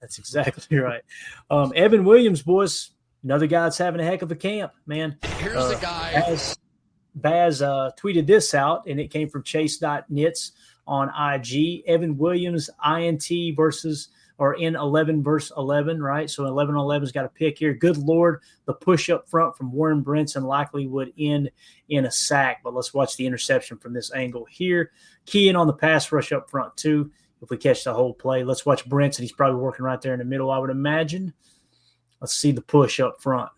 That's exactly right. Evan Williams, boys, another guy that's having a heck of a camp, man. Here's the guy. Baz tweeted this out, and it came from Chase.Nits on IG. Evan Williams, INT versus or in 11 versus 11, right? So 11-11's got a pick here. Good Lord, the push up front from Warren Brinson likely would end in a sack. But let's watch the interception from this angle here. Key in on the pass rush up front, too, if we catch the whole play. Let's watch Brinson. He's probably working right there in the middle, I would imagine. Let's see the push up front.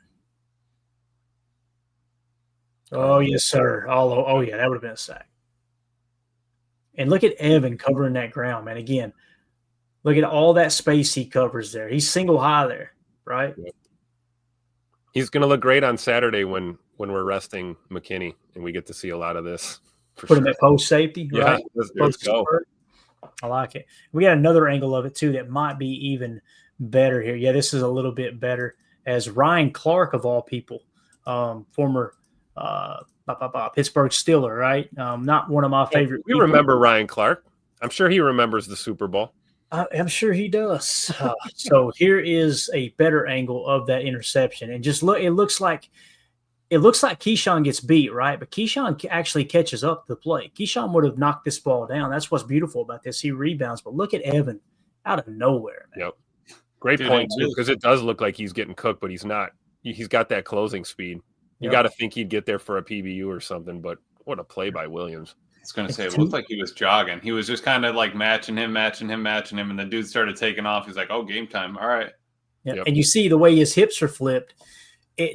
Oh, yes, sir. Oh, yeah, that would have been a sack. And look at Evan covering that ground, man. Again, look at all that space he covers there. He's single high there, right? He's going to look great on Saturday when we're resting McKinney, and we get to see a lot of this. Put him at post safety, right? Yeah, let's go. I like it. We got another angle of it, too, that might be even better here. Yeah, this is a little bit better. As Ryan Clark, of all people, former Pittsburgh Steeler, right? Not one of my favorite. We remember Ryan Clark. I'm sure he remembers the Super Bowl. I'm sure he does. So here is a better angle of that interception, and just look. It looks like Keyshawn gets beat, right? But Keyshawn actually catches up the play. Keyshawn would have knocked this ball down. That's what's beautiful about this. He rebounds, but look at Evan out of nowhere, man. Yep. Great point, too, because it does look like he's getting cooked, but he's not. He's got that closing speed. You got to think he'd get there for a PBU or something, but what a play by Williams. I was going to say, it looked like he was jogging. He was just kind of like matching him, and the dude started taking off. He's like, oh, game time. All right. Yeah. Yep. And you see the way his hips are flipped.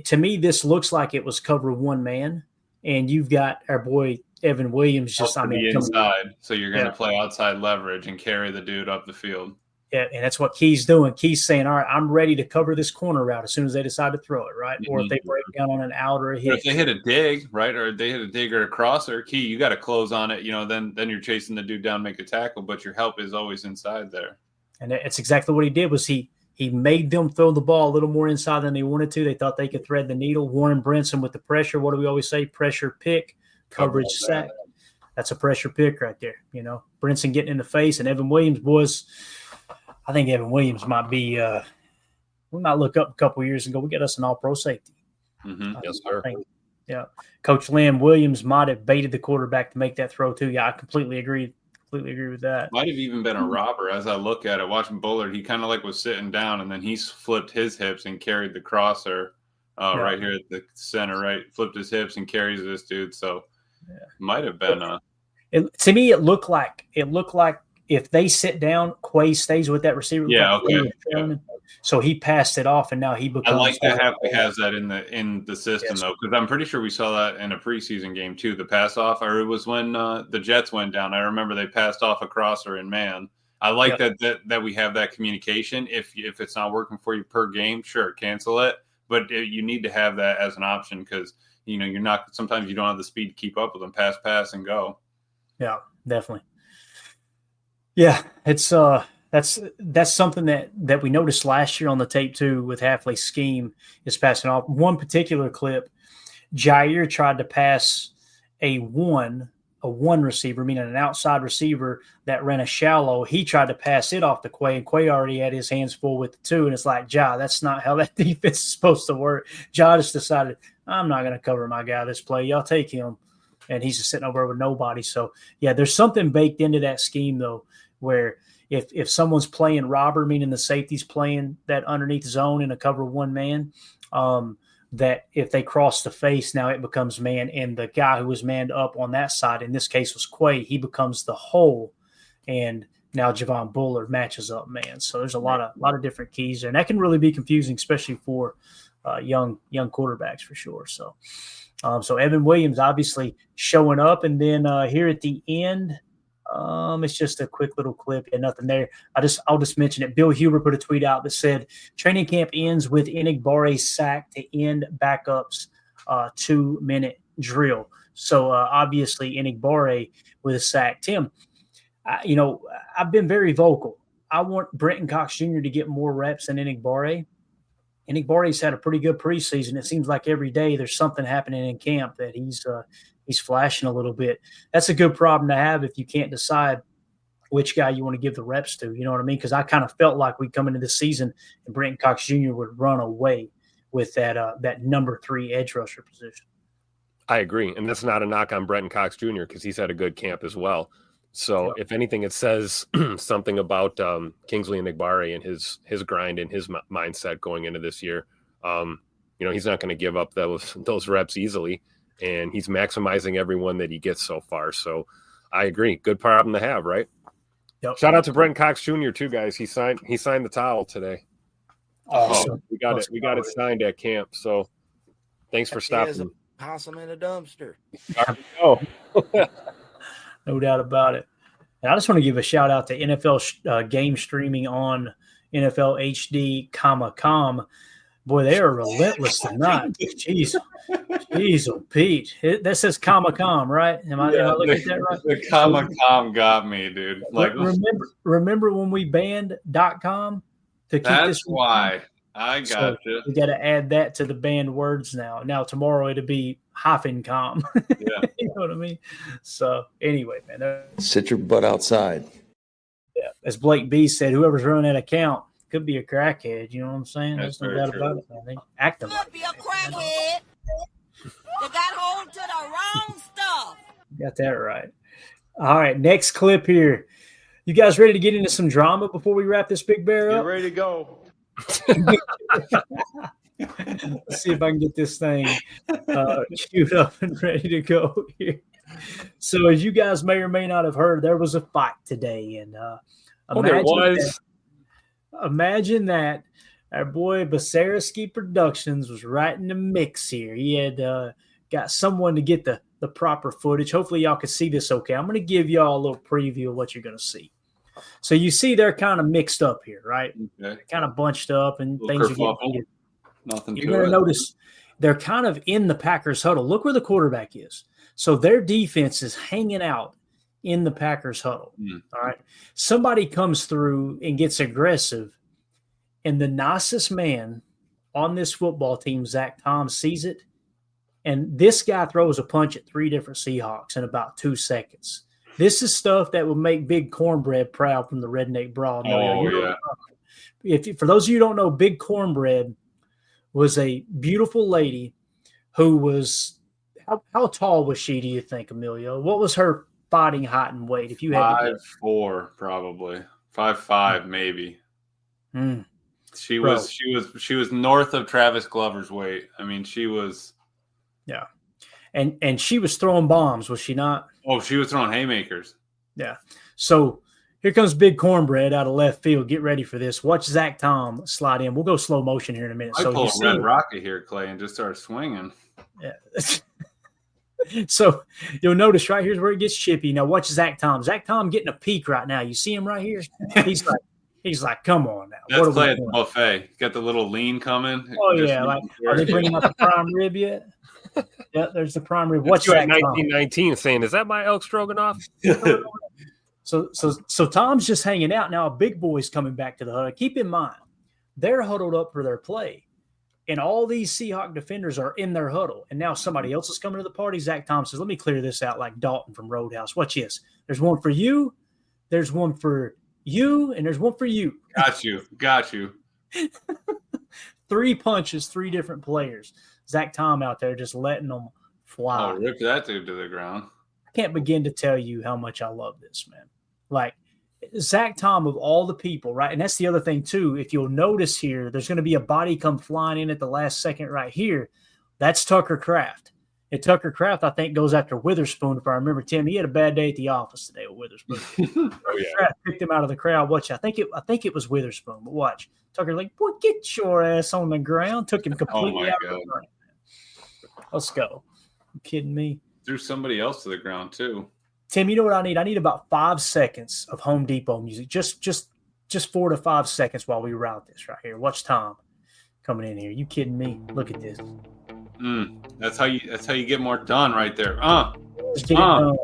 To me, this looks like it was cover one man, and you've got our boy Evan Williams just, inside. So you're going to play outside leverage and carry the dude up the field. Yeah, and that's what Key's doing. Key's saying, all right, I'm ready to cover this corner route as soon as they decide to throw it, right? Or if they break down on an out or a hit. But if they hit a dig, right, or they hit a dig or a crosser, Key, you got to close on it. Then you're chasing the dude down, make a tackle, but your help is always inside there. And that's exactly what he did. Was he made them throw the ball a little more inside than they wanted to. They thought they could thread the needle. Warren Brinson with the pressure. What do we always say? Pressure pick, coverage sack. That's a pressure pick right there. Brinson getting in the face, and Evan Williams, boys. I think Evan Williams might be we might look up a couple of years and go, we get us an all-pro safety. Mm-hmm. Yes, sir. Yeah. Coach Lynn Williams might have baited the quarterback to make that throw too. Yeah, I completely agree with that. Might have even been a robber as I look at it. Watching Bullard, he kind of like was sitting down, and then he flipped his hips and carried the crosser right here at the center, right? Flipped his hips and carries this dude. So might have been to me, it looked like if they sit down, Quay stays with that receiver. Yeah, okay. So he passed it off, and now he becomes. I like that Hafley has that in the system though, because I'm pretty sure we saw that in a preseason game too. The pass off, or it was when the Jets went down. I remember they passed off a crosser in man. I like that we have that communication. If it's not working for you per game, sure, cancel it. But you need to have that as an option because you're not. Sometimes you don't have the speed to keep up with them. Pass, and go. Yeah, definitely. Yeah, it's that's something that we noticed last year on the tape too with Hafley's scheme is passing off. One particular clip, Jair tried to pass a one receiver, meaning an outside receiver that ran a shallow. He tried to pass it off to Quay, and Quay already had his hands full with the two. And it's like, Ja, that's not how that defense is supposed to work. Ja just decided, I'm not going to cover my guy this play. Y'all take him. And he's just sitting over there with nobody. So, yeah, there's something baked into that scheme, though, where if someone's playing robber, meaning the safety's playing that underneath zone in a cover one man, that if they cross the face, now it becomes man. And the guy who was manned up on that side, in this case was Quay, he becomes the hole. And now Javon Bullard matches up man. So there's a lot of different keys there. And that can really be confusing, especially for young quarterbacks for sure. So Evan Williams obviously showing up, and then here at the end, it's just a quick little clip. Yeah, nothing there. I'll just mention it. Bill Huber put a tweet out that said training camp ends with Enigbare's sack to end backups 2-minute drill. So obviously Enigbare with a sack. Tim, I've been very vocal. I want Brenton Cox Jr. to get more reps than Enigbare. Enigbare's had a pretty good preseason. It seems like every day there's something happening in camp that he's flashing a little bit. That's a good problem to have if you can't decide which guy you want to give the reps to. You know what I mean? Because I kind of felt like we'd come into this season and Brenton Cox Jr. would run away with that number 3 edge rusher position. I agree. And that's not a knock on Brenton Cox Jr. because he's had a good camp as well. So if anything, it says something about Kingsley Enagbare and his grind and his mindset going into this year. He's not going to give up those reps easily, and he's maximizing everyone that he gets so far. So I agree. Good problem to have, right? Yep. Shout out to Brenton Cox Jr. too, guys. He signed the towel today. Awesome. We got it signed at camp. So thanks for stopping. Possum in a dumpster. Oh, no doubt about it. And I just want to give a shout out to NFL game streaming on NFL HD, com. Boy, they are relentless tonight. Jeez, oh Pete, that says com, right? Am I looking at that right? The com got me, dude. Like, remember when we banned .com to keep that's this? Why I got you. We got to add that to the banned words now. Now tomorrow it'll be -com. Yeah, you know what I mean. So anyway, man, sit your butt outside. Yeah, as Blake B said, whoever's running that account could be a crackhead. You know what I'm saying? That's no doubt about it, man. They acting like Be a crackhead. They got hold to the wrong stuff. Got that right. All right, next clip here. You guys ready to get into some drama before we wrap this Big Bear up? Get ready to go. Let's see if I can get this thing queued up and ready to go here. So, as you guys may or may not have heard, there was a fight today, and imagine that our boy Basariski Productions was right in the mix here. He had got someone to get the proper footage. Hopefully, y'all can see this okay. I'm going to give y'all a little preview of what you're going to see. So you see they're kind of mixed up here, right? Okay. Kind of bunched up and things are getting heated. Nothing. You're going to notice they're kind of in the Packers huddle. Look where the quarterback is. So their defense is hanging out in the Packers huddle. All right. Somebody comes through and gets aggressive, and the nicest man on this football team, Zach Tom, sees it. And this guy throws a punch at 3 different Seahawks in about 2 seconds. This is stuff that will make Big Cornbread proud from the Redneck Brawl. For those of you who don't know, Big Cornbread was a beautiful lady who was how tall was she, do you think, Emilio? What was her fighting height and weight? If you had 5'4", probably 5'5", maybe. She was north of Travis Glover's weight. I mean, she was. Yeah. And she was throwing bombs, was she not? Oh, she was throwing haymakers. Yeah. So here comes Big Cornbread out of left field. Get ready for this. Watch Zach Tom slide in. We'll go slow motion here in a minute. I pull a red rocket here, Clay, and just start swinging. Yeah. So you'll notice right here's where it gets chippy. Now watch Zach Tom. Zach Tom getting a peek right now. You see him right here? He's like, come on now. That's Clay at the buffet. Got the little lean coming. Oh, yeah. Like, are they bringing out the prime rib yet? Yeah, there's the prime rib. What's that? 1919 saying, is that my elk stroganoff? So Tom's just hanging out. Now a big boy's coming back to the huddle. Keep in mind, they're huddled up for their play. And all these Seahawk defenders are in their huddle. And now somebody else is coming to the party. Zach Tom says, let me clear this out like Dalton from Roadhouse. Watch this. There's one for you. There's one for you. And there's one for you. Got you. 3 punches, 3 different players. Zach Tom out there just letting them fly. Oh, rip that dude to the ground. I can't begin to tell you how much I love this, man. Like, Zach Tom, of all the people, right? And that's the other thing, too. If you'll notice here, there's going to be a body come flying in at the last second right here. That's Tucker Kraft. And Tucker Kraft, I think, goes after Witherspoon. If I remember, Tim, he had a bad day at the office today with Witherspoon. Kraft picked him out of the crowd. Watch, I think it was Witherspoon, but watch. Tucker's like, boy, get your ass on the ground. Took him completely out of the ground. Let's go. You kidding me? Threw somebody else to the ground, too. Tim, you know what I need? I need about 5 seconds of Home Depot music. Just 4 to 5 seconds while we route this right here. Watch Tom coming in here. You kidding me? Look at this. That's how you get more done right there. Just get it done.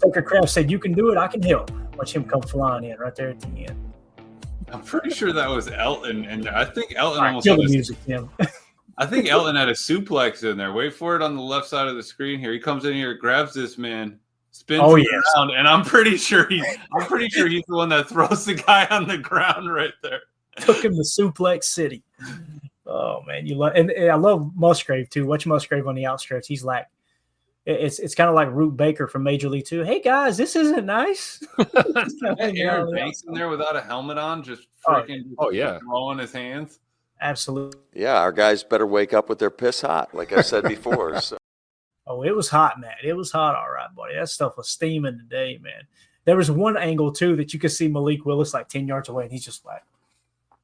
Tucker Kraft said, you can do it. I can help. Watch him come flying in right there at the end. I'm pretty sure that was Elton, and I think Elton almost kill the music, Tim. I think Elton had a suplex in there. Wait for it on the left side of the screen here. He comes in here, grabs this man, spins Oh, him yes. around, and I'm pretty sure he's the one that throws the guy on the ground right there. Took him to Suplex City. Oh man, and I love Musgrave too. Watch Musgrave on the outstretch. He's like, it's kind of like Root Baker from Major League 2. Hey guys, this isn't nice. Aaron Banks in there without a helmet on, just freaking throwing his hands. Absolutely. Yeah, our guys better wake up with their piss hot, like I said before. So. Oh, it was hot, man. It was hot, all right, buddy. That stuff was steaming today, man. There was one angle too that you could see Malik Willis like 10 yards away, and he's just like,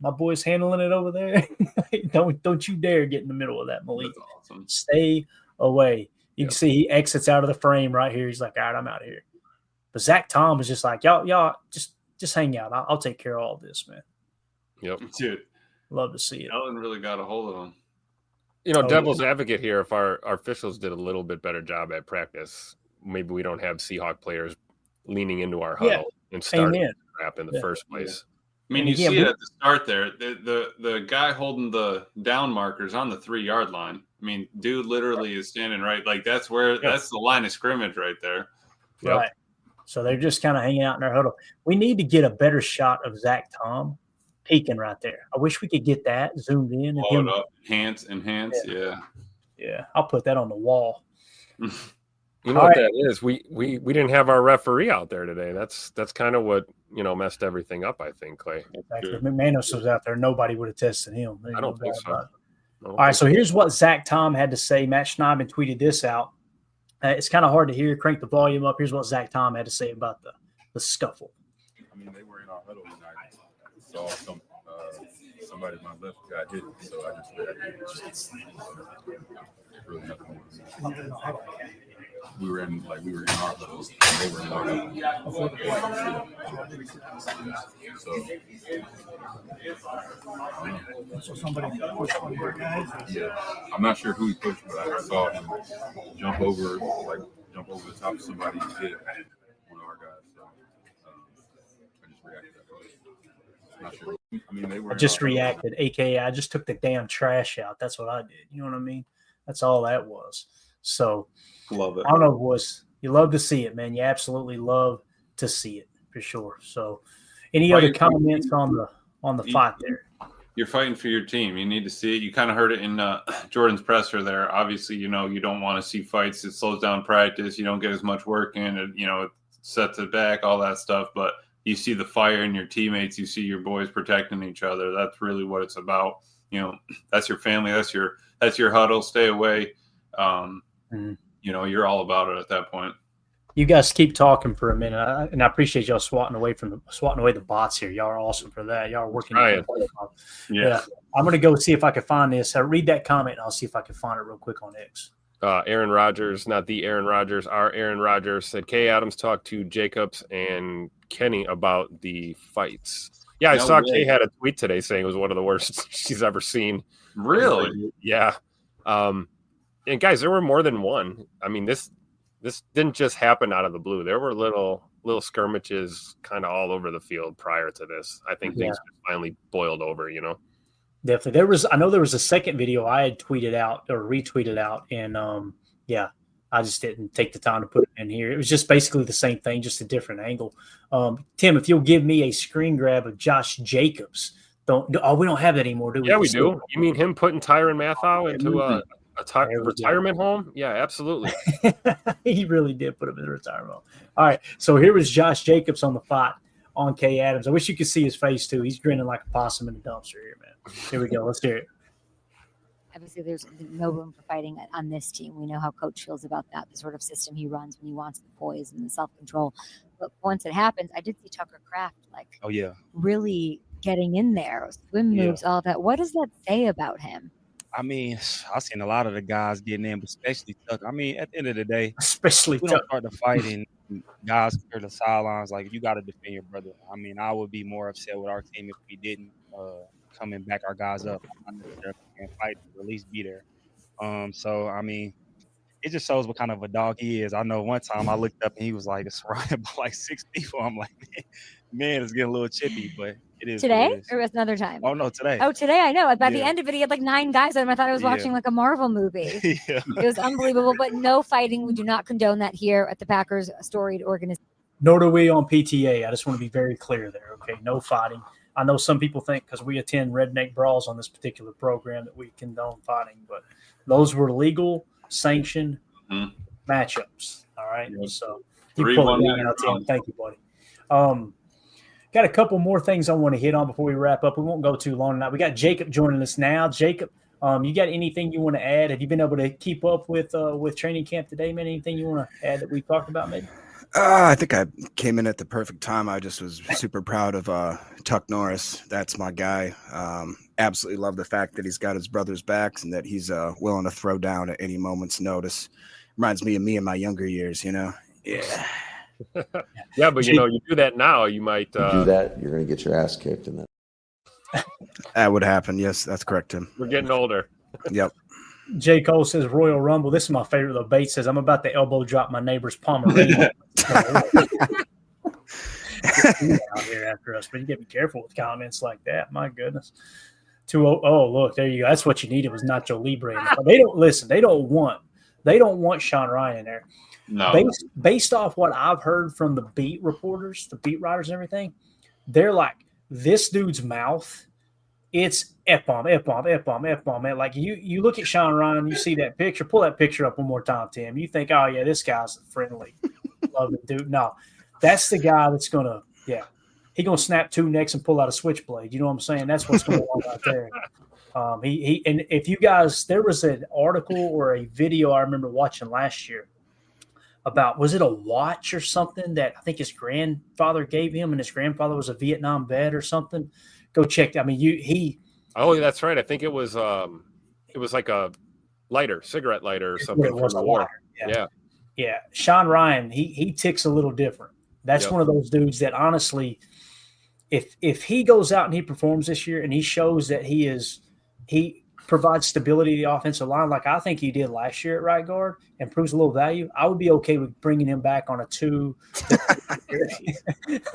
my boy's handling it over there. Don't you dare get in the middle of that, Malik. That's awesome. Stay away. You can see he exits out of the frame right here. He's like, all right, I'm out of here. But Zach Tom was just like, y'all just hang out. I'll take care of all this, man. Yep. Dude. Love to see it. Ellen really got a hold of him. Devil's advocate here, if our officials did a little bit better job at practice, maybe we don't have Seahawk players leaning into our huddle and starting crap in the first place. I mean, you see it at the start there. The guy holding the down markers on the 3-yard line. I mean, dude literally is standing right. Like, that's the line of scrimmage right there. Yep. Right. So they're just kind of hanging out in their huddle. We need to get a better shot of Zach Tom peeking right there. I wish we could get that zoomed in. And Blow it up. Enhance. Yeah. Yeah. I'll put that on the wall. You know what that is? We didn't have our referee out there today. That's kind of what messed everything up, I think, Clay. Exactly. If McManus was out there, nobody would have tested him. I don't think so. All right, so here's what Zach Tom had to say. Matt Schneidman tweeted this out. It's kind of hard to hear. Crank the volume up. Here's what Zach Tom had to say about the scuffle. I mean, they were in our huddle, and I saw somebody on my left got hit, so I just reacted. Really nothing. We were in our huddle, and they were in our huddle. So somebody pushed one of your guys? Yeah, I'm not sure who he pushed, but I saw him jump over the top of somebody and hit one of our guys. So I just reacted that way. Not sure. I mean, they were. I just reacted, aka I just took the damn trash out. That's what I did. You know what I mean? That's all that was. So love it. I don't know, boys. You love to see it, man. You absolutely love to see it for sure. So, any other comments on the fight there? You're fighting for your team. You need to see it. You kind of heard it in Jordan's presser there. Obviously, you don't want to see fights. It slows down practice. You don't get as much work in. It sets it back, all that stuff. But you see the fire in your teammates. You see your boys protecting each other. That's really what it's about. That's your family. That's your huddle. Stay away. You're all about it at that point. You guys keep talking for a minute, and I appreciate y'all swatting away the bots here. Y'all are awesome for that. Y'all are working. Yeah. I'm gonna go see if I can find this. Read that comment, and I'll see if I can find it real quick on X. Aaron Rodgers, not the Aaron Rodgers, our Aaron Rodgers said Kay Adams talked to Jacobs and Kenny about the fights. Yeah, I saw Kay had a tweet today saying it was one of the worst she's ever seen. Really? Yeah. And guys, there were more than one. I mean, this didn't just happen out of the blue. There were little skirmishes kind of all over the field prior to this. I think things finally boiled over, Definitely. I know there was a second video I had tweeted out or retweeted out, and I just didn't take the time to put it in here. It was just basically the same thing, just a different angle. Tim, if you'll give me a screen grab of Josh Jacobs. We don't have that anymore, do we? Yeah, we do. You mean him putting Tyrann Mathieu into a retirement home? Yeah, absolutely. He really did put him in the retirement home. All right, so here was Josh Jacobs on the fight on Kay Adams. I wish you could see his face too. He's grinning like a possum in a dumpster here, man. Here we go. Let's hear it. Obviously, there's no room for fighting on this team. We know how Coach feels about that, the sort of system he runs when he wants the poise and the self-control. But once it happens, I did see Tucker Kraft really getting in there, swim moves, all that. What does that say about him? I mean, I've seen a lot of the guys getting in, but especially Tucker. I mean, at the end of the day, we don't start the fight and guys clear the sidelines. Like, you got to defend your brother. I mean, I would be more upset with our team if we didn't come and back our guys up. I'm not necessarily can't fight, but at least be there. So, I mean, it just shows what kind of a dog he is. I know one time I looked up and he was like surrounded by like 6 people. I'm like, man, it's getting a little chippy, but it is Today or was another time? Oh no, today. Oh, today I know. By the end of it, he had like 9 guys on him. I thought I was watching like a Marvel movie. It was unbelievable, but no fighting. We do not condone that here at the Packers storied organization. Nor do we on PTA. I just want to be very clear there. Okay, no fighting. I know some people think because we attend Redneck Brawls on this particular program that we condone fighting, but those were legal, sanctioned matchups. All right, so you pull it out, Tim. Thank you, buddy. Got a couple more things I want to hit on before we wrap up. We won't go too long tonight. We got Jacob joining us now. Jacob, you got anything you want to add? Have you been able to keep up with training camp today, man? Anything you want to add that we talked about, maybe? I think I came in at the perfect time. I just was super proud of Tuck Norris. That's my guy. Absolutely love the fact that he's got his brother's backs and that he's willing to throw down at any moment's notice. Reminds me of me in my younger years, you know? Yeah. Yeah, but you do that now, you might do that, you're going to get your ass kicked. And then that would happen. Yes, that's correct, Tim. We're getting older. Yep. J. Cole says Royal Rumble. This is my favorite, though. Bates says, I'm about to elbow drop my neighbor's Pomeranian. Out here after us, but you got to be careful with comments like that. My goodness. Oh, look, there you go. That's what you needed was Nacho Libre. They don't listen. They don't want Sean Ryan in there. No. Based off what I've heard from the beat reporters, the beat writers and everything, they're like, this dude's mouth, it's F-bomb, F-bomb, F-bomb, F-bomb. Man. Like you look at Sean Ryan, you see that picture, pull that picture up one more time, Tim. You think, oh, yeah, this guy's a friendly, loving dude. No, that's the guy that's going to, he's going to snap 2 necks and pull out a switchblade. You know what I'm saying? That's what's going on out there. And if you guys, there was an article or a video I remember watching last year about, was it a watch or something that I think his grandfather gave him, and his grandfather was a Vietnam vet or something. Go check. I mean, Oh, that's right. I think it was like a cigarette lighter or something. It was a lighter. Yeah. Sean Ryan, he ticks a little different. That's one of those dudes that honestly, if he goes out and he performs this year and he shows that he provides stability to the offensive line like I think he did last year at right guard and proves a little value, I would be okay with bringing him back on a 2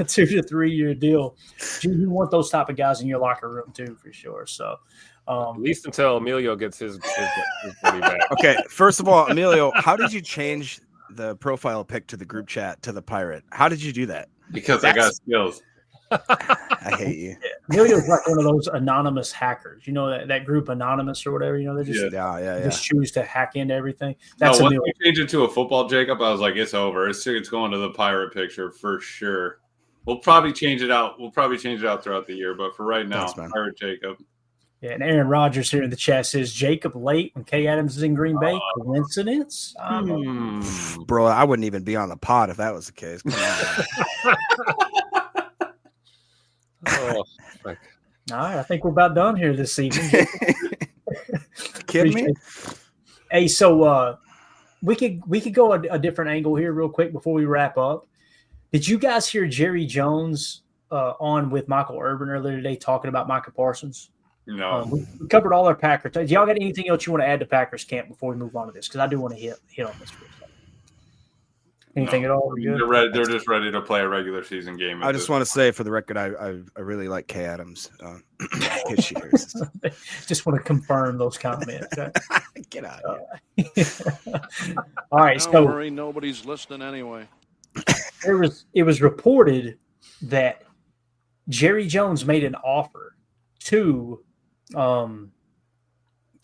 to 3 year deal. You want those type of guys in your locker room too, for sure. So at least until Emilio gets his buddy back. Okay, first of all, Emilio, how did you change the profile pic to the group chat to the pirate? How did you do that? Because I got skills. I hate you. Emilio's like one of those anonymous hackers. You know that group Anonymous or whatever. You know, they just just choose to hack into everything. That's once we change it to a football, Jacob, I was like, it's over. It's going to the pirate picture for sure. We'll probably change it out. Throughout the year, but for right now, pirate Jacob. Yeah, and Aaron Rodgers here in the chat says Jacob late when Kay Adams is in Green Bay. Coincidence? Bro, I wouldn't even be on the pod if that was the case. Come on. All right, I think we're about done here this evening. Kidding me? Hey, so we could go a different angle here real quick before we wrap up. Did you guys hear Jerry Jones on with Michael Irvin earlier today talking about Micah Parsons? No. We covered all our Packers. Do y'all got anything else you want to add to Packers camp before we move on to this? Because I do want to hit on this. Anything at all? They're just ready to play a regular season game. I just want to say, for the record, I really like Kay Adams. Just want to confirm those comments. Get out of here. All right. Don't worry, nobody's listening anyway. It was reported that Jerry Jones made an offer to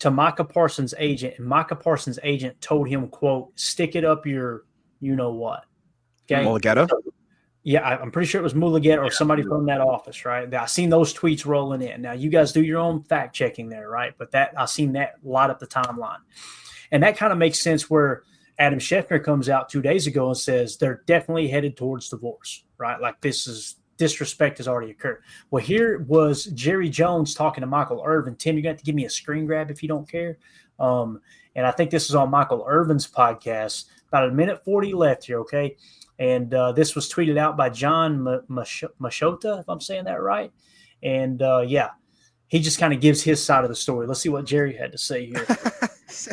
Micah Parsons' agent, and Micah Parsons' agent told him, quote, stick it up your you know what. Okay. Mulligetta? Yeah, I'm pretty sure it was Mulligetta or somebody from that office, right? I seen those tweets rolling in. Now, you guys do your own fact checking there, right? But I seen that light up the timeline. And that kind of makes sense where Adam Schefter comes out 2 days ago and says they're definitely headed towards divorce, right? Like disrespect has already occurred. Well, here was Jerry Jones talking to Michael Irvin. Tim, you're going to have to give me a screen grab if you don't care. And I think this is on Michael Irvin's podcast. About a minute 40 left here, okay? And this was tweeted out by John Machota, if I'm saying that right. And, he just kind of gives his side of the story. Let's see what Jerry had to say here.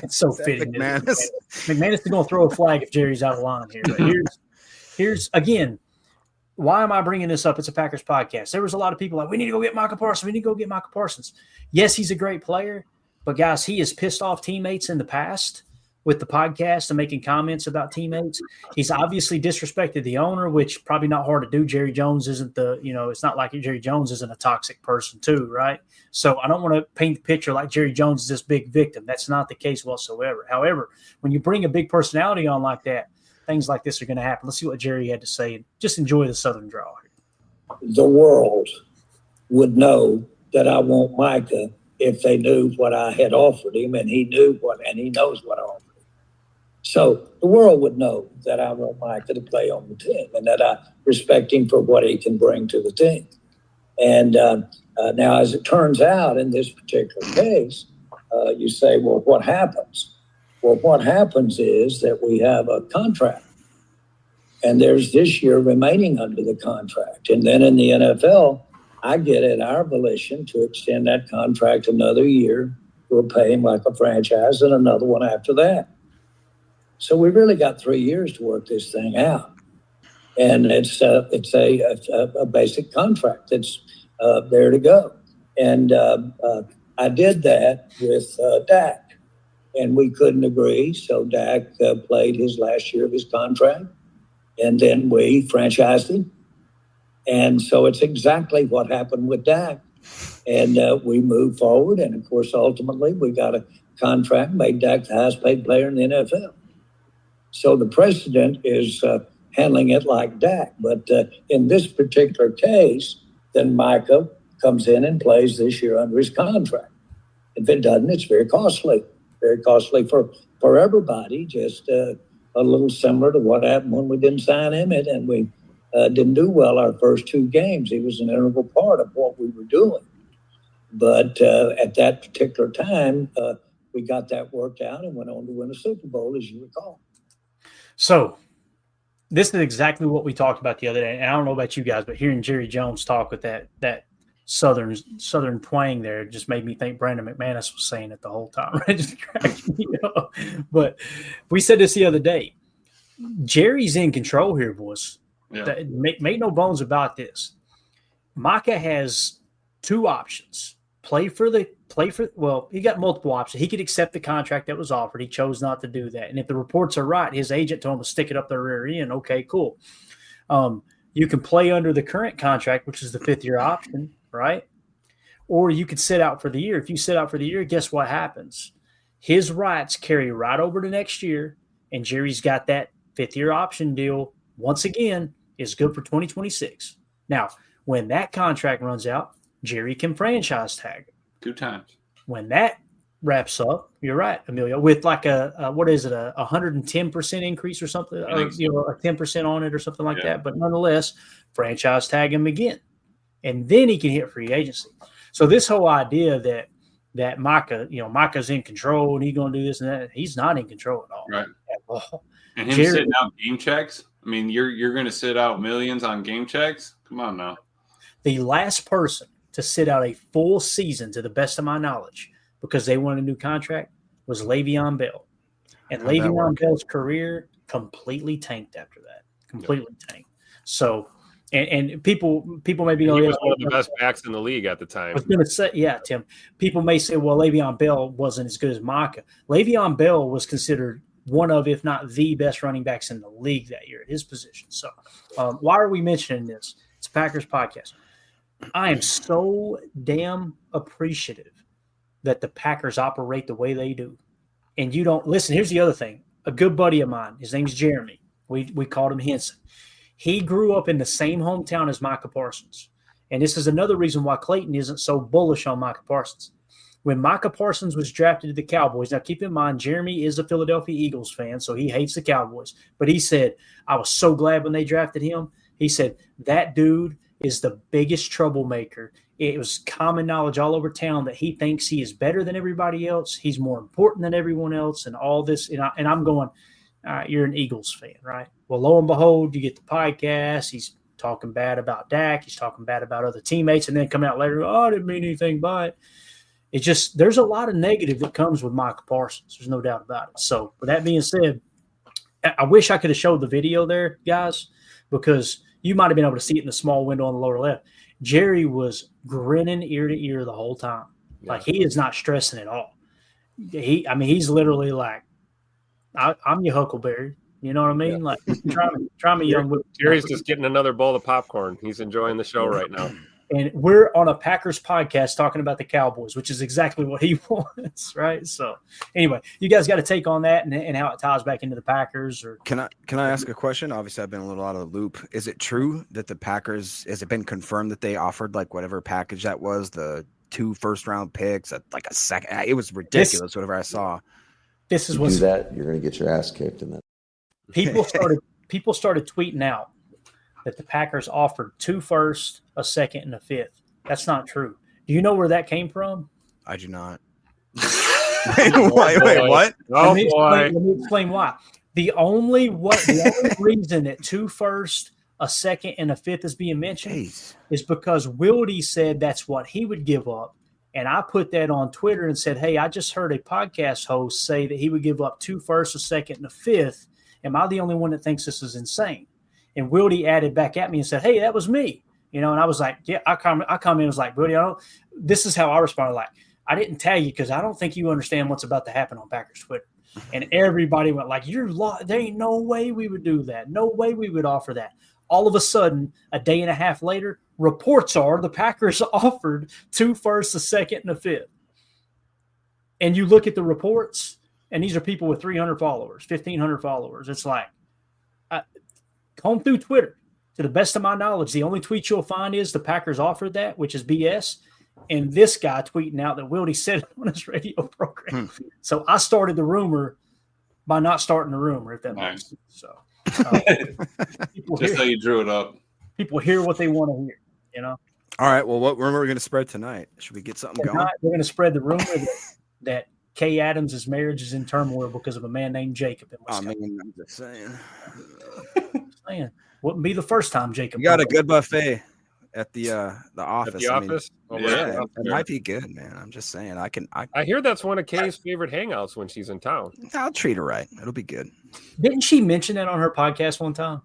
It's so fitting. McManus is going to throw a flag if Jerry's out of line here. But here's again, why am I bringing this up? It's a Packers podcast. There was a lot of people like, we need to go get Micah Parsons. We need to go get Micah Parsons. Yes, he's a great player, but guys, he has pissed off teammates in the past with the podcast and making comments about teammates. He's obviously disrespected the owner, which probably not hard to do. Jerry Jones isn't it's not like Jerry Jones isn't a toxic person too, right? So I don't want to paint the picture like Jerry Jones is this big victim. That's not the case whatsoever. However, when you bring a big personality on like that, things like this are going to happen. Let's see what Jerry had to say and just enjoy the Southern draw here. The world would know that I want Micah if they knew what I had offered him, and he knows what I offered him. So the world would know that I want Micah to play on the team and that I respect him for what he can bring to the team. And now, as it turns out in this particular case, you say, well, what happens? Well, what happens is that we have a contract, and there's this year remaining under the contract. And then in the NFL, I get at our volition to extend that contract another year. We'll pay him like a franchise and another one after that. So we really got 3 years to work this thing out. And it's a basic contract that's there to go. And I did that with Dak, and we couldn't agree. So Dak played his last year of his contract, and then we franchised him. And so it's exactly what happened with Dak. And we moved forward. And, of course, ultimately we got a contract, made Dak the highest paid player in the NFL. So the precedent is handling it like Dak. But in this particular case, then Micah comes in and plays this year under his contract. If it doesn't, it's very costly for everybody, just a little similar to what happened when we didn't sign Emmett and we didn't do well our first 2 games. He was an integral part of what we were doing. But at that particular time, we got that worked out and went on to win a Super Bowl, as you recall. So this is exactly what we talked about the other day. And I don't know about you guys, but hearing Jerry Jones talk with that Southern twang there just made me think Brandon McManus was saying it the whole time. Right? Just cracked me up. But we said this the other day. Jerry's in control here, boys. Yeah. Make no bones about this. Micah has 2 options. He got multiple options. He could accept the contract that was offered. He chose not to do that. And if the reports are right, his agent told him to stick it up the rear end. Okay, cool. You can play under the current contract, which is the 5th-year option, right? Or you could sit out for the year. If you sit out for the year, guess what happens? His rights carry right over to next year, and Jerry's got that 5th-year option deal, once again, is good for 2026. Now, when that contract runs out, Jerry can franchise tag him 2 times. When that wraps up, you're right, Emilio, with like a 110% increase or something, or, a 10% on it or something like that. But nonetheless, franchise tag him again, and then he can hit free agency. So this whole idea that Micah's in control and he's going to do this and that, he's not in control at all. Right. At all. And him sitting out game checks. I mean, you're going to sit out millions on game checks. Come on now. The last person to sit out a full season, to the best of my knowledge, because they wanted a new contract, was Le'Veon Bell. And Le'Veon Bell's career completely tanked after that. Completely tanked. So, and people may be one of the best backs in the league at the time. I was going to say, yeah, Tim. People may say, well, Le'Veon Bell wasn't as good as Micah. Le'Veon Bell was considered one of, if not the best running backs in the league that year at his position. So, why are we mentioning this? It's a Packers podcast. I am so damn appreciative that the Packers operate the way they do. And you don't – listen, here's the other thing. A good buddy of mine, his name's Jeremy. We called him Henson. He grew up in the same hometown as Micah Parsons. And this is another reason why Clayton isn't so bullish on Micah Parsons. When Micah Parsons was drafted to the Cowboys – now keep in mind, Jeremy is a Philadelphia Eagles fan, so he hates the Cowboys. But he said, I was so glad when they drafted him. He said, that dude – is the biggest troublemaker. It was common knowledge all over town that he thinks he is better than everybody else. He's more important than everyone else and all this. And I'm going, you're an Eagles fan, right? Well, lo and behold, you get the podcast. He's talking bad about Dak. He's talking bad about other teammates and then coming out later, I didn't mean anything by it. It's just there's a lot of negative that comes with Michael Parsons. There's no doubt about it. So with that being said, I wish I could have showed the video there, guys, because you might have been able to see it in the small window on the lower left. Jerry was grinning ear to ear the whole time. Yeah. Like he is not stressing at all. He's literally like, I'm your Huckleberry. You know what I mean? Yeah. Like, try me, young. Jerry's just getting another bowl of popcorn. He's enjoying the show right now. And we're on a Packers podcast talking about the Cowboys, which is exactly what he wants, right? So, anyway, you guys got to take on that and how it ties back into the Packers. Or can I ask a question? Obviously, I've been a little out of the loop. Is it true that the Packers? Has it been confirmed that they offered like whatever package that was, the 2 first-round picks, like a second? It was ridiculous. Whatever I saw. This is you what do that. You're going to get your ass kicked in that. People started tweeting out that the Packers offered 2 firsts, a second, and a 5th. That's not true. Do you know where that came from? I do not. Wait, what? Let me explain why. The only reason that 2 firsts, a second, and a 5th is being mentioned is because Wildy said that's what he would give up. And I put that on Twitter and said, hey, I just heard a podcast host say that he would give up 2 firsts, a second, and a 5th. Am I the only one that thinks this is insane? And Wildy added back at me and said, hey, that was me. And I was like, yeah, I come in and was like, Wildy, this is how I responded. Like, I didn't tag you because I don't think you understand what's about to happen on Packers Twitter. And everybody went like, there ain't no way we would do that. No way we would offer that. All of a sudden, a day and a half later, reports are the Packers offered 2 firsts, a second, and a 5th. And you look at the reports, and these are people with 300 followers, 1,500 followers. It's like, comb through Twitter. To the best of my knowledge, the only tweet you'll find is the Packers offered that, which is BS. And this guy tweeting out that Wildy said it on his radio program. So I started the rumor by not starting the rumor, if that makes sense. So just so you drew it up. People hear what they want to hear, All right. Well, what rumor are we going to spread tonight? Should we get something going? We're going to spread the rumor that Kay Adams' marriage is in turmoil because of a man named Jacob in Wisconsin. I'm just saying. Wouldn't be the first time Jacob. You got a good buffet at the office. At the office? It might be good, man. I'm just saying. I hear that's one of Kay's favorite hangouts when she's in town. I'll treat her right. It'll be good. Didn't she mention that on her podcast one time?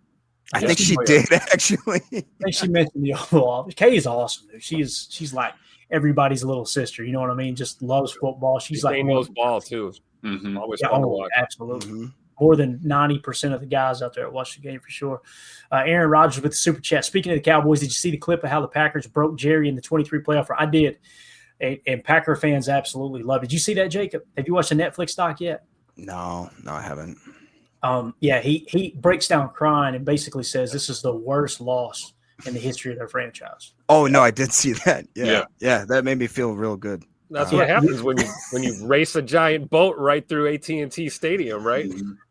I think she did, actually. I think she mentioned the Oval Office. Kay is awesome, dude. She's like everybody's little sister. You know what I mean? Just loves football. She's like knows ball too. Mm-hmm. Always fun to watch. Absolutely. Mm-hmm. More than 90% of the guys out there watch the game for sure. Aaron Rodgers with the super chat. Speaking of the Cowboys, did you see the clip of how the Packers broke Jerry in the 23 playoff? I did. And Packer fans absolutely loved it. Did you see that, Jacob? Have you watched the Netflix doc yet? No, I haven't. He breaks down crying and basically says this is the worst loss in the history of their franchise. Oh, no, I did see that. Yeah, that made me feel real good. That's what happens when you race a giant boat right through AT&T Stadium, right?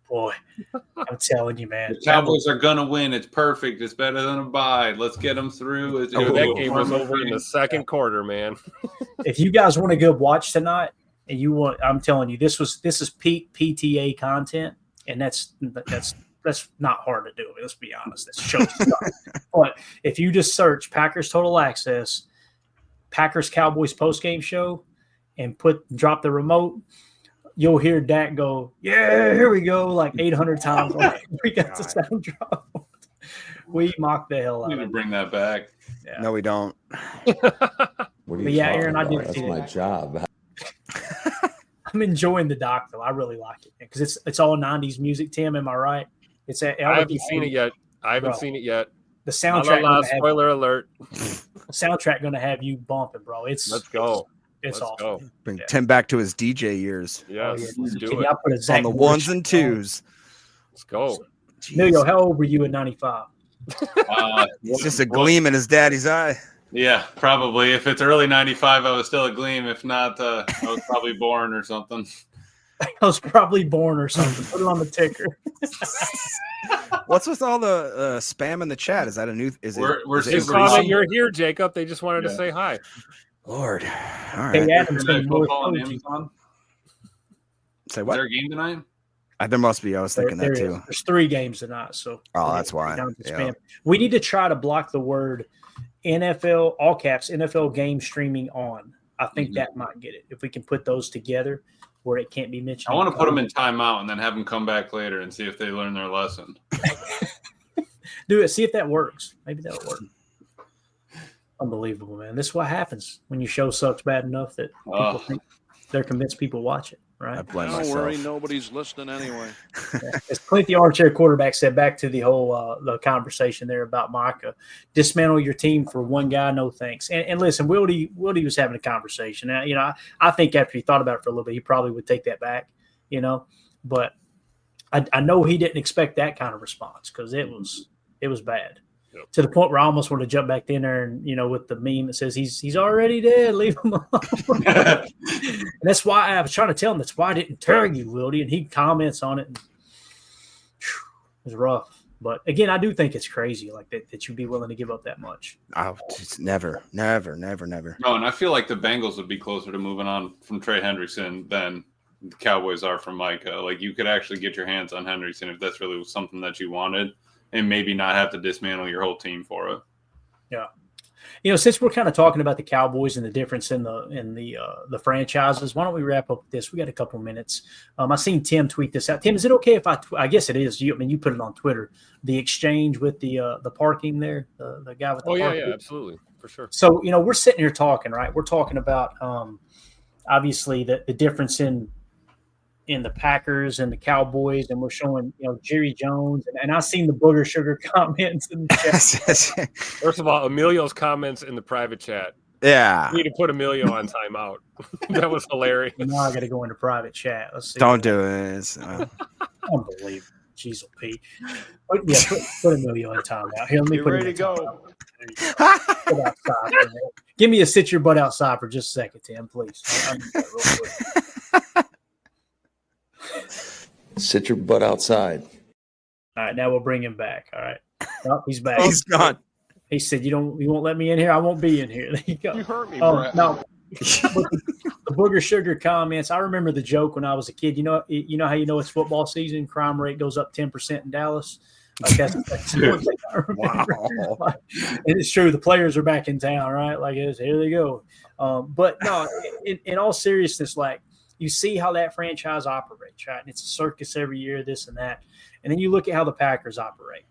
Boy, I'm telling you, man. The Cowboys are gonna win. It's perfect. It's better than a bye. Let's get them through. That game was over in the second quarter, man. If you guys want a good watch tonight, and I'm telling you, this is peak PTA content, and that's not hard to do. Let's be honest. That's show stuff. But if you just search Packers Total Access, Packers Cowboys postgame show, and drop the remote, you'll hear Dak go, yeah, here we go, like 800 times. We got the sound drop. We mock the hell out of it. We need to bring that back. Yeah. No, we don't. Aaron, I did. That's my job. I'm enjoying the doc though. I really like it because it's all 90s music. Tim, am I right? I haven't seen it yet. The soundtrack. Spoiler alert. The soundtrack going to have you bumping, bro. Let's go. It's awesome. Go. Bring Tim back to his DJ years. Yes, let's do it. On the 1s and 2s. Let's go. Emilio, how old were you in '95? It's just a gleam in his daddy's eye. Yeah, probably. If it's early '95, I was still a gleam. If not, I was probably born or something. I was probably born or something. Put it on the ticker. What's with all the spam in the chat? Is that a new? You're here, Jacob. They just wanted to say hi. Lord, all right. Hey, Adam's football on Amazon. Say what? Is there a game tonight? There must be. I was thinking that too. There's 3 games tonight, so that's why. Yeah. We need to try to block the word NFL, all caps, NFL game streaming on. I think that might get it. If we can put those together where it can't be mentioned. I want to put them in timeout and then have them come back later and see if they learn their lesson. Do it. See if that works. Maybe that'll work. Unbelievable, man. This is what happens when your show sucks bad enough that people think they're convinced people watch it, right? Don't worry, nobody's listening anyway. As Clint, the armchair quarterback, said, back to the whole the conversation there about Micah, dismantle your team for one guy, no thanks. And listen, Wildy was having a conversation. Now, I think after he thought about it for a little bit, he probably would take that back, But I know he didn't expect that kind of response because it was bad. Yep. To the point where I almost want to jump back in there and, with the meme that says he's already dead, leave him alone. And that's why I was trying to tell him that's why I didn't tag you, Wildy. And he comments on it. And, it was rough. But again, I do think it's crazy like that you'd be willing to give up that much. Oh, it's never. No, and I feel like the Bengals would be closer to moving on from Trey Hendrickson than the Cowboys are from Micah. Like you could actually get your hands on Hendrickson if that's really something that you wanted. And maybe not have to dismantle your whole team for it. Yeah. Since we're kind of talking about the Cowboys and the difference in the franchises, why don't we wrap up this? We got a couple minutes. I seen Tim tweet this out. Tim, is it okay if I guess it is. You put it on Twitter. The exchange with the parking there, the guy with the parking. Yeah, absolutely, for sure. So we're sitting here talking, right? We're talking about obviously the difference in the Packers and the Cowboys, and we're showing, Jerry Jones, and I've seen the booger sugar comments in the chat. First of all, Emilio's comments in the private chat. Yeah. We need to put Emilio on timeout. That was hilarious. Now I got to go into private chat. Let's see. Don't do it. Unbelievable. Jeez, Pete. But yeah, put Emilio in timeout. Here, let me put ready to go. Give me a sit your butt outside for just a second, Tim, please. I need that real quick. Sit your butt outside. All right, now we'll bring him back. All right. Oh, he's back. He's gone. He said, you won't let me in here? I won't be in here. There you go. You hurt me, Oh, Brett. no. The booger sugar comments. I remember the joke when I was a kid. You know how it's football season? Crime rate goes up 10% in Dallas. Like that's one thing I remember. Wow. And it's true. The players are back in town, right? Like here they go. But no, in all seriousness, like, you see how that franchise operates, right? And it's a circus every year, this and that. And then you look at how the Packers operate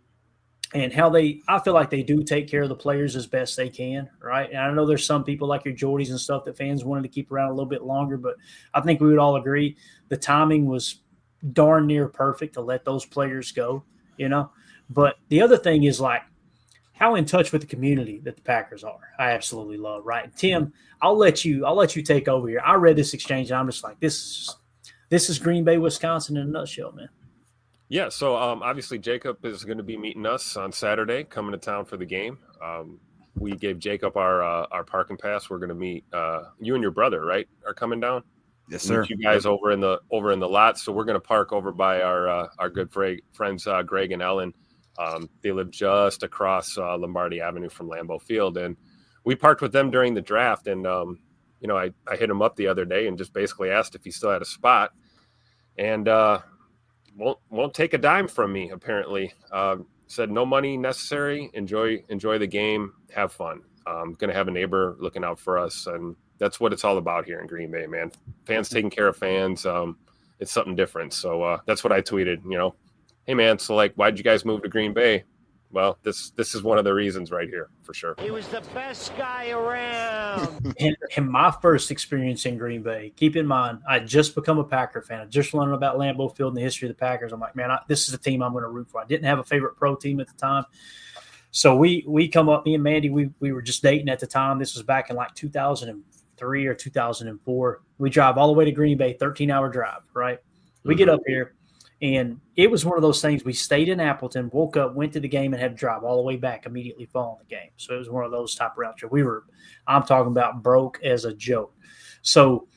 and how I feel like they do take care of the players as best they can, right? And I know there's some people like your Jordys and stuff that fans wanted to keep around a little bit longer, but I think we would all agree the timing was darn near perfect to let those players go, But the other thing is like how in touch with the community that the Packers are. I absolutely love, right? And Tim, I'll let you take over here. I read this exchange and I'm just like, this is Green Bay, Wisconsin in a nutshell, man. Yeah, so obviously Jacob is going to be meeting us on Saturday, coming to town for the game. We gave Jacob our parking pass. We're going to meet you and your brother, right? Are coming down. Yes, sir. Meet you guys over in the lot. So we're going to park over by our good friends Greg and Ellen. They live just across Lombardi Avenue from Lambeau Field, and we parked with them during the draft. And I hit him up the other day and just basically asked if he still had a spot, and won't take a dime from me. Apparently, said no money necessary. Enjoy the game. Have fun. Going to have a neighbor looking out for us, and that's what it's all about here in Green Bay, man. Fans taking care of fans. It's something different. So that's what I tweeted. Hey man, so like, why'd you guys move to Green Bay? Well, this is one of the reasons right here for sure. He was the best guy around. And my first experience in Green Bay, keep in mind, I just become a Packer fan. I just learned about Lambeau Field and the history of the Packers. I'm like, man, this is a team I'm going to root for. I didn't have a favorite pro team at the time. So we come up, me and Mandy, we were just dating at the time. This was back in like 2003 or 2004. We drive all the way to Green Bay, 13-hour drive, right? We get up here. And it was one of those things. We stayed in Appleton, woke up, went to the game, and had to drive all the way back immediately following the game. So it was one of those type of routes. I'm talking about broke as a joke. So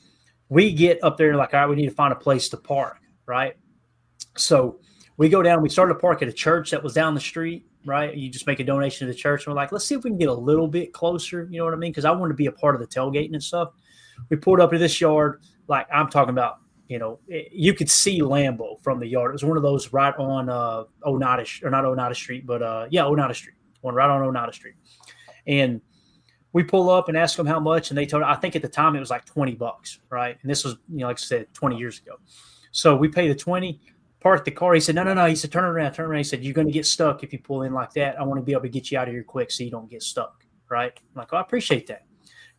we get up there like, all right, we need to find a place to park, right? So we go down. We started to park at a church that was down the street, right? You just make a donation to the church. And we're like, let's see if we can get a little bit closer. You know what I mean? Because I wanted to be a part of the tailgating and stuff. We pulled up to this yard. Like I'm talking about, you could see Lambeau from the yard. It was one of those right on Oneida Street, but Oneida Street, one right on Oneida Street. And we pull up and ask them how much, and they told, I think at the time it was like $20, right? And this was, like I said, 20 years ago. So we pay the 20, park the car. He said, no. He said, turn around. He said, you're going to get stuck if you pull in like that. I want to be able to get you out of here quick so you don't get stuck, right? I'm like, I appreciate that.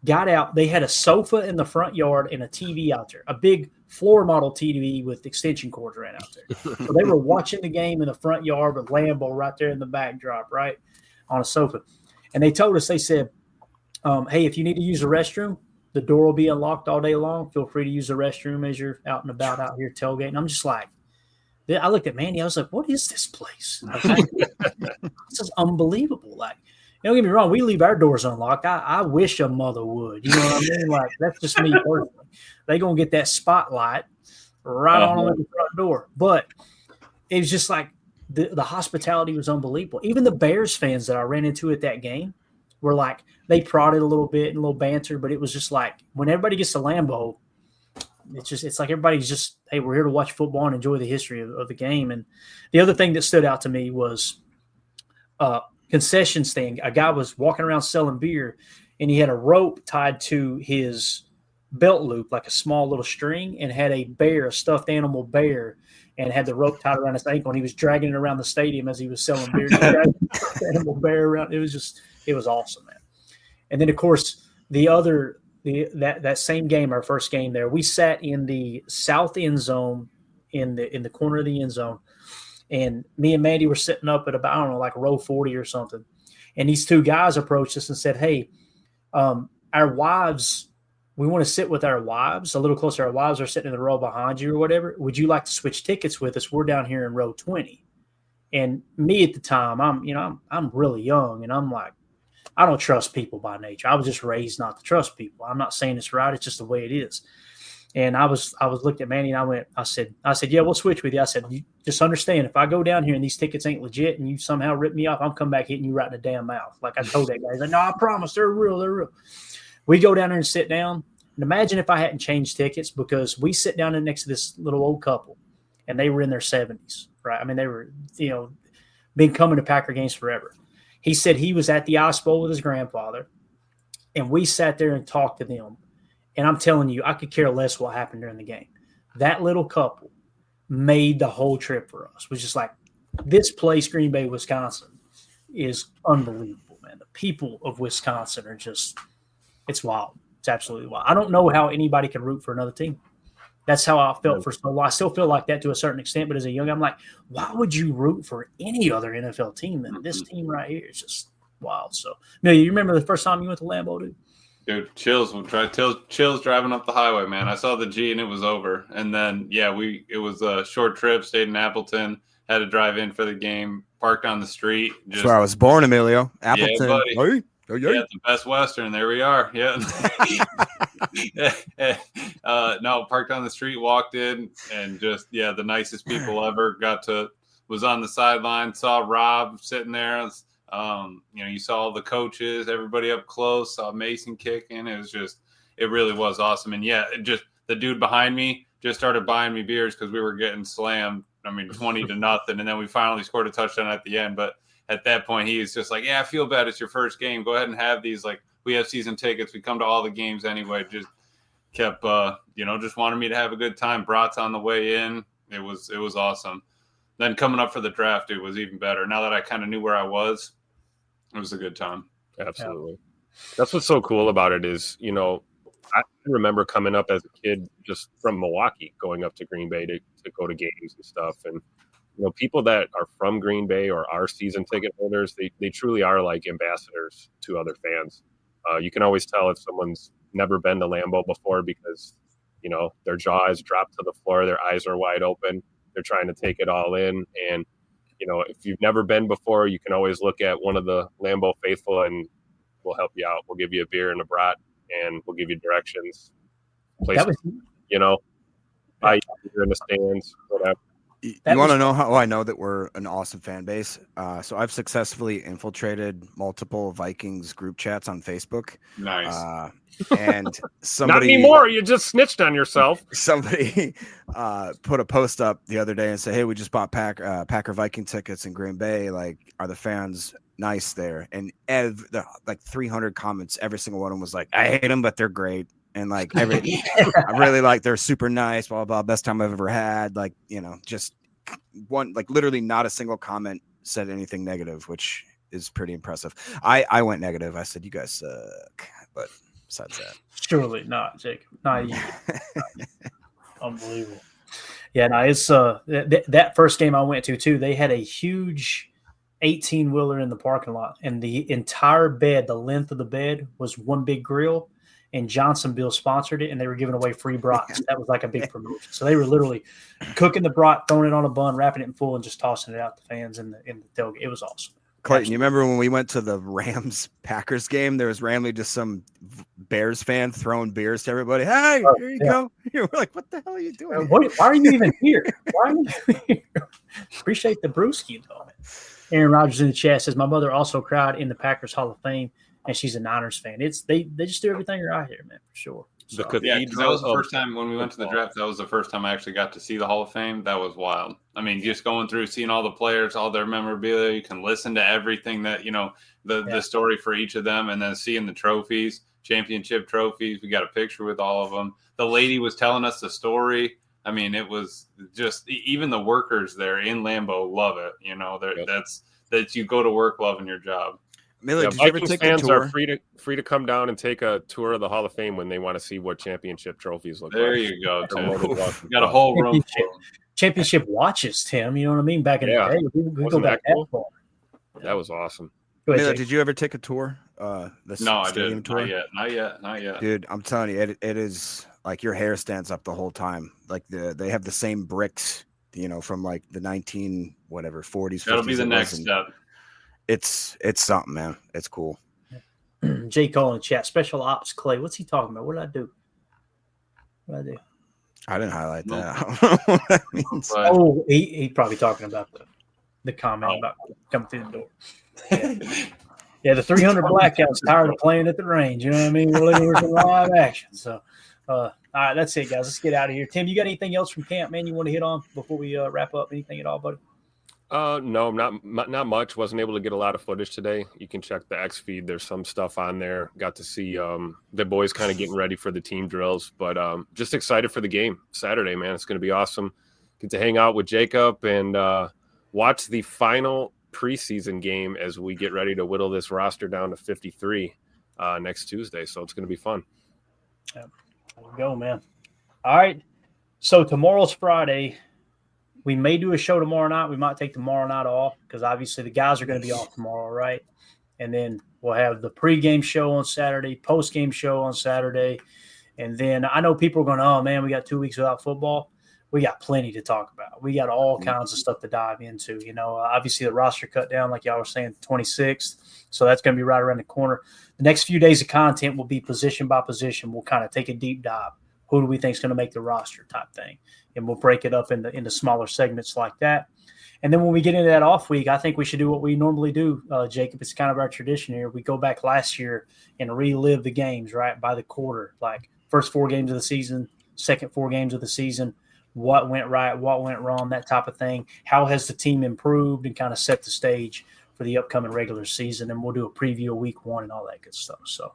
Got out. They had a sofa in the front yard and a TV out there, a big floor model TV with extension cords ran out there. So they were watching the game in the front yard with Lambeau right there in the backdrop, right, on a sofa. And they told us, they said, hey, if you need to use the restroom, the door will be unlocked all day long. Feel free to use the restroom as you're out and about out here tailgating. I'm just like, I looked at Mandy. I was like, what is this place? This is unbelievable. Like, don't get me wrong, we leave our doors unlocked. I wish a mother would. You know what I mean? Like, that's just me personally. They going to get that spotlight right on them at the front door. But it was just like the hospitality was unbelievable. Even the Bears fans that I ran into at that game were like, they prodded a little bit and a little banter, but it was just like when everybody gets to Lambeau, it's like everybody's just, hey, we're here to watch football and enjoy the history of the game. And the other thing that stood out to me was concession stand. A guy was walking around selling beer, and he had a rope tied to his belt loop, like a small little string, and had a bear, a stuffed animal bear, and had the rope tied around his ankle, and he was dragging it around the stadium as he was selling beer. The animal bear around. It was awesome, man. And then, of course, that same game, our first game there, we sat in the south end zone, in the corner of the end zone, and me and Mandy were sitting up at about, I don't know, like row 40 or something. And these two guys approached us and said, hey, our wives, we want to sit with our wives, a little closer. Our wives are sitting in the row behind you or whatever. Would you like to switch tickets with us? We're down here in row 20. And me at the time, I'm really young, and I'm like, I don't trust people by nature. I was just raised not to trust people. I'm not saying it's right. It's just the way it is. And I was looked at Manny, and I said, yeah, we'll switch with you. I said, you just understand, if I go down here and these tickets ain't legit and you somehow rip me off, I'm coming back hitting you right in the damn mouth. Like I told that guy. He's like, no, I promise, they're real. We go down there and sit down. And imagine if I hadn't changed tickets, because we sit down next to this little old couple, and they were in their 70s, right? I mean, they were, been coming to Packer games forever. He said he was at the Ice Bowl with his grandfather, and we sat there and talked to them. And I'm telling you, I could care less what happened during the game. That little couple made the whole trip for us. It was just like, this place, Green Bay, Wisconsin, is unbelievable, man. The people of Wisconsin are just, it's wild. It's absolutely wild. I don't know how anybody can root for another team. That's how I felt for so long. I still feel like that to a certain extent, but as a young, I'm like, why would you root for any other NFL team than this team right here? It's just wild. So, you remember the first time you went to Lambeau, dude? Dude, chills driving up the highway, man. I saw the G and it was over. And then, it was a short trip, stayed in Appleton, had to drive in for the game, parked on the street. That's where I was born, Emilio. Appleton. Yeah, buddy. Yeah, the Best Western. There we are. Yeah. No, parked on the street, walked in, and just, the nicest people ever. Was on the sideline, saw Rob sitting there. You saw all the coaches, everybody up close, saw Mason kicking. It really was awesome. And just the dude behind me just started buying me beers because we were getting slammed. 20-0. And then we finally scored a touchdown at the end. But at that point, he was just like, I feel bad. It's your first game. Go ahead and have these. Like, we have season tickets. We come to all the games anyway. Just kept, just wanted me to have a good time. Brat's on the way in. It was awesome. Then coming up for the draft, it was even better. Now that I kind of knew where I was, it was a good time. Absolutely. Yeah. That's what's so cool about it is, I remember coming up as a kid just from Milwaukee, going up to Green Bay to go to games and stuff. And, people that are from Green Bay or are season ticket holders, they truly are like ambassadors to other fans. You can always tell if someone's never been to Lambeau before because, their jaw is dropped to the floor, their eyes are wide open, they're trying to take it all in. And, if you've never been before, you can always look at one of the Lambeau faithful and we'll help you out. We'll give you a beer and a brat, and we'll give you directions. You're in the stands, whatever. You want to know how I know that we're an awesome fan base? So I've successfully infiltrated multiple Vikings group chats on Facebook. Nice. And somebody, not anymore. You just snitched on yourself. Somebody put a post up the other day and said, "Hey, we just bought Packer Viking tickets in Green Bay. Like, are the fans nice there, and like 300 comments, every single one of them was like, I hate them, but they're great. And like I really like, they're super nice, blah, blah, best time I've ever had. Like, just one, like literally not a single comment said anything negative, which is pretty impressive. I went negative. I said, you guys suck. But besides that. Surely not, Jacob. Not you. Unbelievable. Yeah, no, it's that first game I went to too, they had a huge 18-wheeler in the parking lot, and the entire bed, the length of the bed was one big grill, and Johnsonville sponsored it, and they were giving away free brats. That was like a big promotion. So they were literally cooking the brat, throwing it on a bun, wrapping it in full, and just tossing it out to fans in the tailgate. It was awesome. Clayton, you remember when we went to the Rams-Packers game? There was randomly just some Bears fan throwing beers to everybody. Hey, here you go. We're like, what the hell are you doing? Why are you even here? Why are you here? Appreciate the brewski, though. Aaron Rodgers in the chat says, my mother also cried in the Packers Hall of Fame, and she's a Niners fan. They just do everything right here, man, for sure. So, yeah, because that was the first time when we went to the draft. That was the first time I actually got to see the Hall of Fame. That was wild. I mean, just going through, seeing all the players, all their memorabilia. You can listen to everything that the story for each of them, and then seeing the trophies, championship trophies. We got a picture with all of them. The lady was telling us the story. I mean, it was just, even the workers there in Lambeau love it. That's you go to work loving your job. Miller, did you ever take fans a tour? are free to come down and take a tour of the Hall of Fame when they want to see what championship trophies look there like. You go, Tim. Got a whole room. Championship watches, Tim. You know what I mean? Back in the day, we go back that far. That was awesome. Miller, did you ever take a tour? No, I didn't. Tour? Not yet. Dude, I'm telling you, it is like your hair stands up the whole time. Like they have the same bricks, from like the 40s. That'll be the next step. It's something, man. It's cool. J. Cole in chat. Special ops Clay. What's he talking about? What did I do? I didn't highlight that. What that means. Oh, he's probably talking about the comment about coming through the door. Yeah, the 300 Blackouts tired of playing at the range. You know what I mean? We're looking for some live action. So, all right, that's it, guys. Let's get out of here. Tim, you got anything else from camp, man, you want to hit on before we wrap up? Anything at all, buddy? No, not much. Wasn't able to get a lot of footage today. You can check the X feed. There's some stuff on there. Got to see the boys kind of getting ready for the team drills, but just excited for the game Saturday, man. It's going to be awesome. Get to hang out with Jacob and watch the final preseason game as we get ready to whittle this roster down to 53 next Tuesday. So it's going to be fun. Yeah. There we go, man. All right. So tomorrow's Friday. We may do a show tomorrow night. We might take tomorrow night off because obviously the guys are going to be off tomorrow, right? And then we'll have the pregame show on Saturday, postgame show on Saturday. And then I know people are going, oh, man, we got 2 weeks without football. We got plenty to talk about. We got all kinds of stuff to dive into. Obviously the roster cut down, like y'all were saying, 26th. So that's going to be right around the corner. The next few days of content will be position by position. We'll kind of take a deep dive. Who do we think is going to make the roster type thing? And we'll break it up into smaller segments like that. And then when we get into that off week, I think we should do what we normally do, Jacob. It's kind of our tradition here. We go back last year and relive the games, right, by the quarter, like first 4 games of the season, second 4 games of the season, what went right, what went wrong, that type of thing. How has the team improved and kind of set the stage for the upcoming regular season. And we'll do a preview of week 1 and all that good stuff. So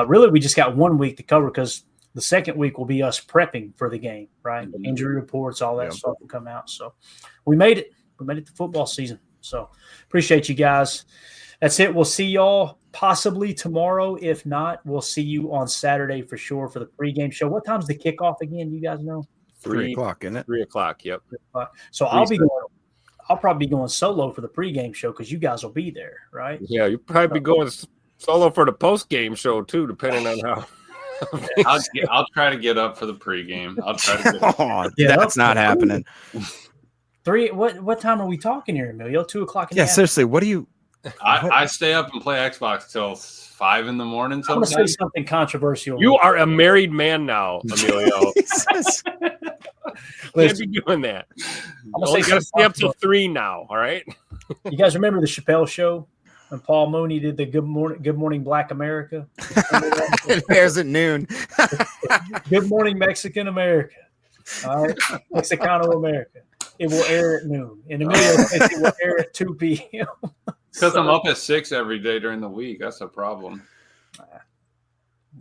really we just got 1 week to cover because the second week will be us prepping for the game, right? Mm-hmm. Injury reports, all that stuff will come out. So we made it. We made it to football season. So appreciate you guys. That's it. We'll see y'all possibly tomorrow. If not, we'll see you on Saturday for sure for the pregame show. What time's the kickoff again? You guys know? 3 o'clock, isn't it? 3 o'clock, yep. So I'll probably be going solo for the pregame show because you guys will be there, right? Yeah, you'll probably be going solo for the postgame show too, depending on how. I'll try to get up for the pregame. I'll try to get up. That's not happening. 3. What time are we talking here, Emilio? 2 o'clock in the afternoon? Seriously, what do you? I stay up and play Xbox till 5 in the morning. I'm going to say something controversial. You are a married man now, Emilio. Can't be doing that. I'm only got to stay up till 3 now. All right. You guys remember the Chappelle Show? And Paul Mooney did the Good Morning Black America. It airs at noon. Good Morning Mexican America. All right, Mexicano America. It will air at noon. And Emilio thinks it will air at 2 p.m. Because I'm up at 6 every day during the week. That's a problem.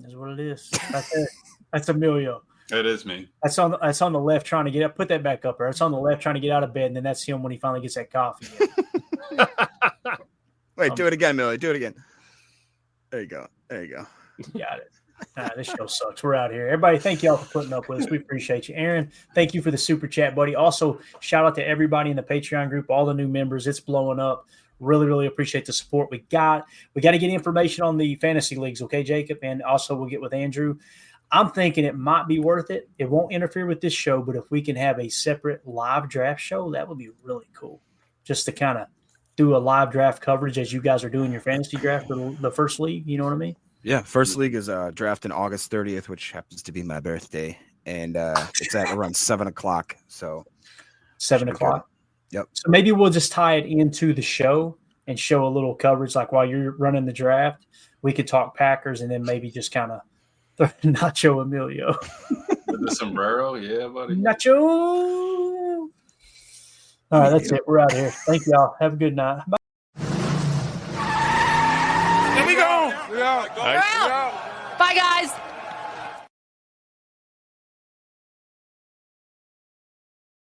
That's what it is. That's Emilio. It is me. That's on the left trying to get up. Put that back up there. It's on the left trying to get out of bed, and then that's him when he finally gets that coffee. Wait, do it again, Millie. Do it again. There you go. Got it. This show sucks. We're out here. Everybody, thank y'all for putting up with us. We appreciate you. Aaron, thank you for the super chat, buddy. Also, shout out to everybody in the Patreon group, all the new members. It's blowing up. Really, really appreciate the support we got. We got to get information on the fantasy leagues, okay, Jacob? And also we'll get with Andrew. I'm thinking it might be worth it. It won't interfere with this show, but if we can have a separate live draft show, that would be really cool. Just to kind of do a live draft coverage as you guys are doing your fantasy draft for the first league. You know what I mean? Yeah, first league is drafting August 30th, which happens to be my birthday, and it's at around 7:00. So 7:00. Yep. So maybe we'll just tie it into the show and show a little coverage, like while you're running the draft, we could talk Packers, and then maybe just kind of Nacho Emilio. The sombrero, yeah, buddy. Nacho. All right, that's it. We're out of here. Thank y'all. Have a good night. Bye. Here we go. We're out. Bye, guys.